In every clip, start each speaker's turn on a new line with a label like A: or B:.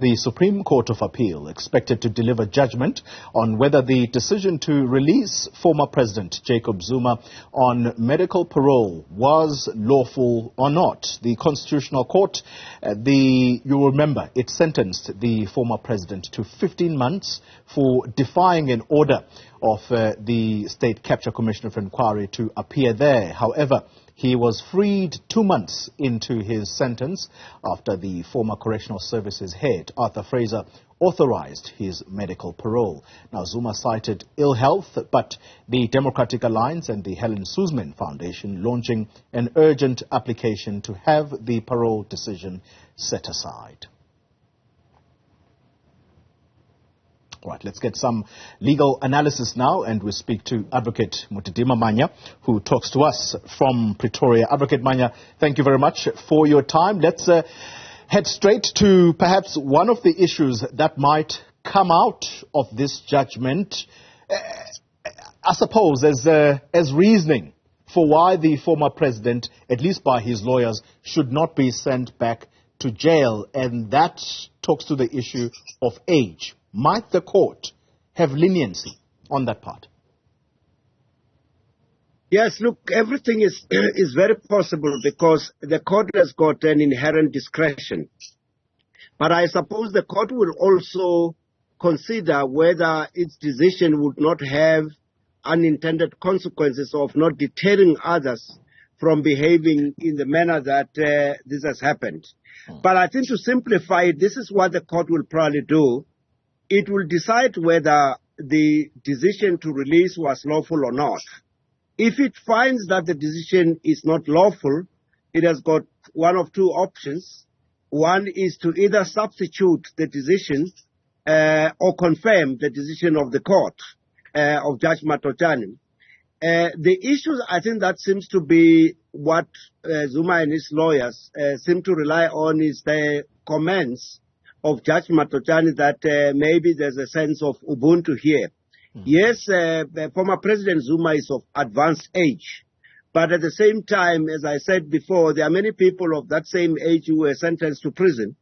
A: The Supreme Court of Appeal expected to deliver judgment on whether the decision to release former President Jacob Zuma on medical parole was lawful or not. The Constitutional Court, you remember, it sentenced the former president to 15 months for defying an order of the State Capture Commission of Inquiry to appear there. However, he was freed 2 months into his sentence after the former Correctional Services head, Arthur Fraser, authorized his medical parole. Now, Zuma cited ill health, but the Democratic Alliance and the Helen Suzman Foundation launching an urgent application to have the parole decision set aside. All right, let's get some legal analysis now, and we speak to Advocate Modidima Mannya, who talks to us from Pretoria. Advocate Mannya, thank you very much for your time. Let's head straight to perhaps one of the issues that might come out of this judgment, I suppose, as reasoning for why the former president, at least by his lawyers, should not be sent back to jail, and that talks to the issue of age. Might the court have leniency on that part?
B: Yes, look, everything is very possible because the court has got an inherent discretion. But I suppose the court will also consider whether its decision would not have unintended consequences of not deterring others from behaving in the manner that this has happened. But I think to simplify it, this is what the court will probably do. It will decide whether the decision to release was lawful or not. If it finds that the decision is not lawful, it has got one of two options. One is to either substitute the decision or confirm the decision of the court, of Judge Matotjani. The issue, I think, that seems to be what Zuma and his lawyers seem to rely on is the comments of Judge Matotjani that maybe there's a sense of Ubuntu here. Yes, former President Zuma is of advanced age, but at the same time, as I said before, there are many people of that same age who were sentenced to prison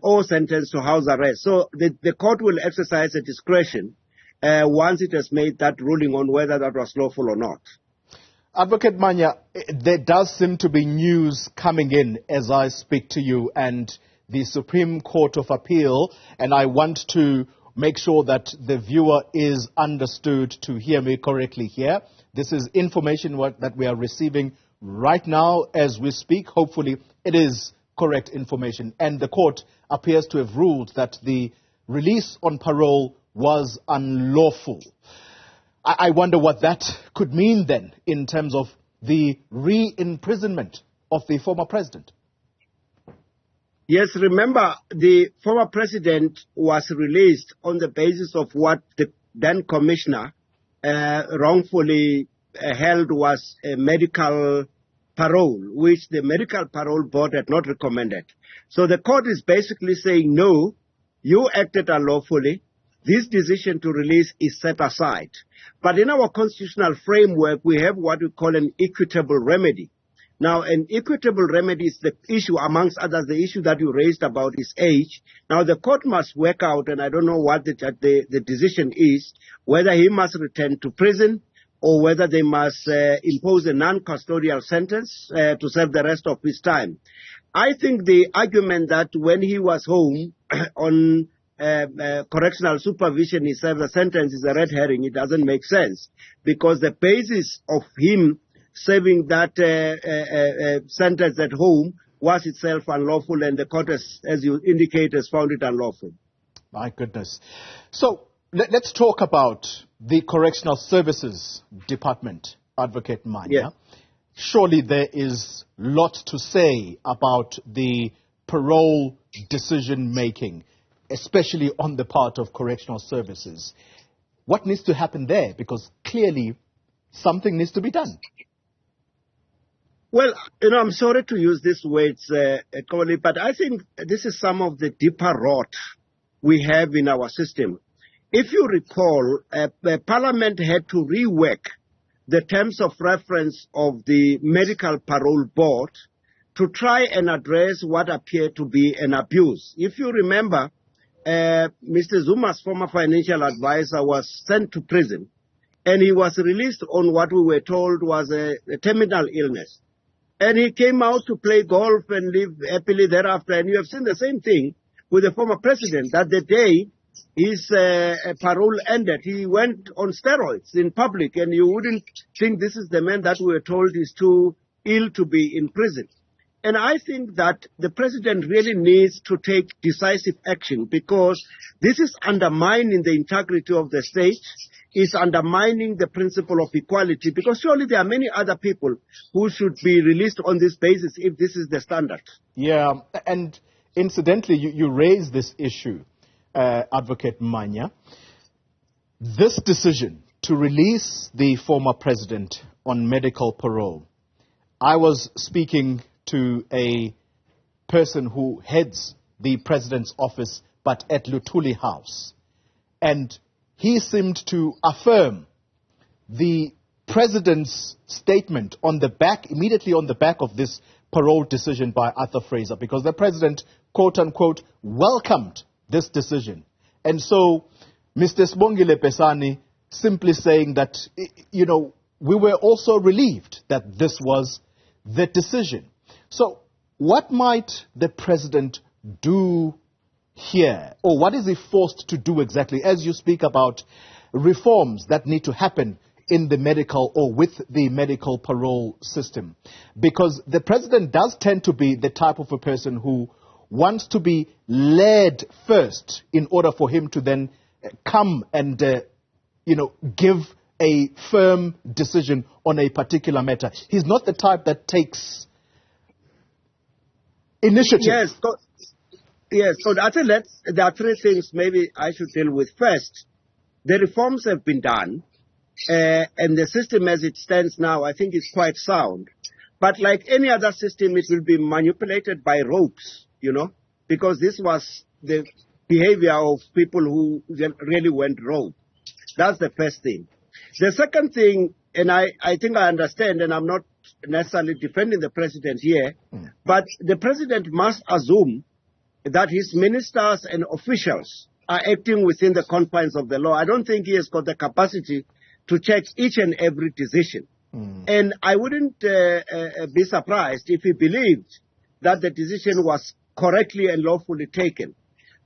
B: or sentenced to house arrest. So the court will exercise a discretion once it has made that ruling on whether that was lawful or not.
A: Advocate Mannya, there does seem to be news coming in as I speak to you, and the Supreme Court of Appeal, and I want to make sure that the viewer is understood to hear me correctly here. This is information that we are receiving right now as we speak. Hopefully it is correct information, and the court appears to have ruled that the release on parole was unlawful. I wonder what that could mean then in terms of the re-imprisonment of the former president.
B: Yes, remember, the former president was released on the basis of what the then commissioner wrongfully held was a medical parole, which the medical parole board had not recommended. So the court is basically saying, no, you acted unlawfully. This decision to release is set aside. But in our constitutional framework, we have what we call an equitable remedy. Now, an equitable remedy is the issue, amongst others, the issue that you raised about his age. Now, the court must work out, and I don't know what the decision is, whether he must return to prison or whether they must impose a non-custodial sentence to serve the rest of his time. I think the argument that when he was home on correctional supervision, he served a sentence is a red herring. It doesn't make sense because the basis of him serving that sentence at home was itself unlawful, and the court, as you indicate, has found it unlawful.
A: My goodness. So let's talk about the Correctional Services Department, Advocate Mannya.
B: Yes.
A: Surely there is a lot to say about the parole decision-making, especially on the part of Correctional Services. What needs to happen there? Because clearly something needs to be done.
B: Well, I'm sorry to use these words, but I think this is some of the deeper rot we have in our system. If you recall, Parliament had to rework the terms of reference of the Medical Parole Board to try and address what appeared to be an abuse. If you remember, Mr. Zuma's former financial advisor was sent to prison, and he was released on what we were told was a terminal illness. And he came out to play golf and live happily thereafter. And you have seen the same thing with the former president, that the day his parole ended, he went on steroids in public, and you wouldn't think this is the man that we were told is too ill to be in prison. And I think that the president really needs to take decisive action, because this is undermining the integrity of the state, is undermining the principle of equality, because surely there are many other people who should be released on this basis if this is the standard.
A: Yeah, and incidentally, you raise this issue, Advocate Mannya. This decision to release the former president on medical parole, I was speaking to a person who heads the president's office, but at Luthuli House, and he seemed to affirm the president's statement on the back, immediately on the back of this parole decision by Arthur Fraser, because the president, quote unquote, welcomed this decision. And so Mr. Sibongile Pesani simply saying that, you know, we were also relieved that this was the decision. So what might the president do here, or what is he forced to do exactly, as you speak about reforms that need to happen in the medical or with the medical parole system? Because the president does tend to be the type of a person who wants to be led first in order for him to then come and, give a firm decision on a particular matter. He's not the type that takes initiative.
B: Yes, so I think there are three things maybe I should deal with. First, the reforms have been done, and the system as it stands now, I think, is quite sound. But like any other system, it will be manipulated by ropes, because this was the behavior of people who really went rogue. That's the first thing. The second thing, and I think I understand, and I'm not necessarily defending the president here, but the president must assume that his ministers and officials are acting within the confines of the law. I don't think he has got the capacity to check each and every decision. And I wouldn't be surprised if he believed that the decision was correctly and lawfully taken.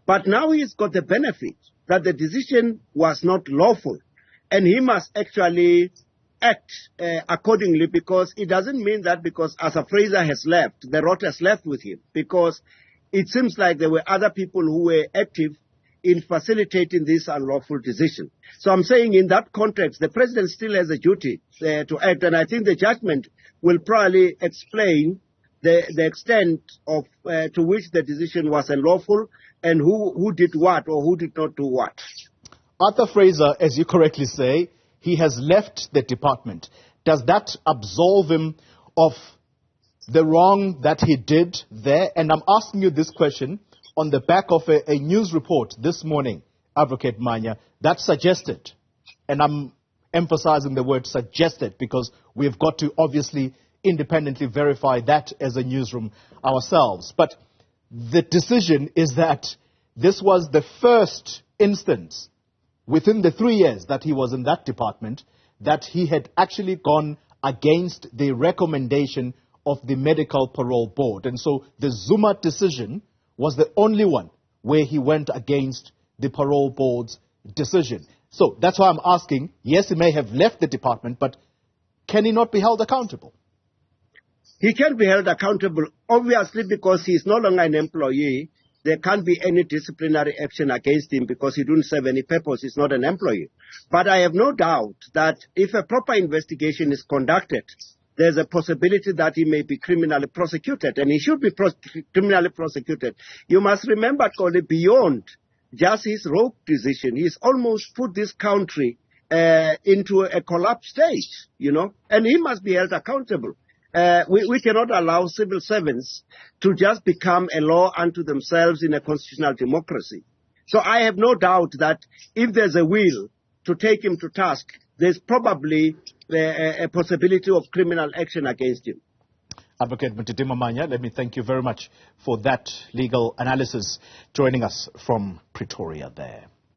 B: But now he's got the benefit that the decision was not lawful, and he must actually act accordingly, because it doesn't mean that because Arthur Fraser has left, the rot has left with him, because it seems like there were other people who were active in facilitating this unlawful decision. So I'm saying in that context, the president still has a duty to act, and I think the judgment will probably explain the extent of to which the decision was unlawful and who did what or who did not do what.
A: Arthur Fraser, as you correctly say, he has left the department. Does that absolve him of the wrong that he did there? And I'm asking you this question on the back of a news report this morning, Advocate Mannya, that suggested, and I'm emphasizing the word suggested because we've got to obviously independently verify that as a newsroom ourselves. But the decision is that this was the first instance within the 3 years that he was in that department that he had actually gone against the recommendation of the Medical Parole Board. And so the Zuma decision was the only one where he went against the Parole Board's decision. So that's why I'm asking, yes, he may have left the department, but can he not be held accountable?
B: He can be held accountable, obviously, because he is no longer an employee. There can't be any disciplinary action against him because he didn't serve any purpose. He's not an employee. But I have no doubt that if a proper investigation is conducted, there's a possibility that he may be criminally prosecuted, and he should be criminally prosecuted. You must remember, Kole, beyond just his rogue decision, he's almost put this country into a collapse stage, and he must be held accountable. We cannot allow civil servants to just become a law unto themselves in a constitutional democracy. So I have no doubt that if there's a will to take him to task, there's probably a possibility of criminal action against him.
A: Advocate Modidima Mannya, let me thank you very much for that legal analysis, joining us from Pretoria there.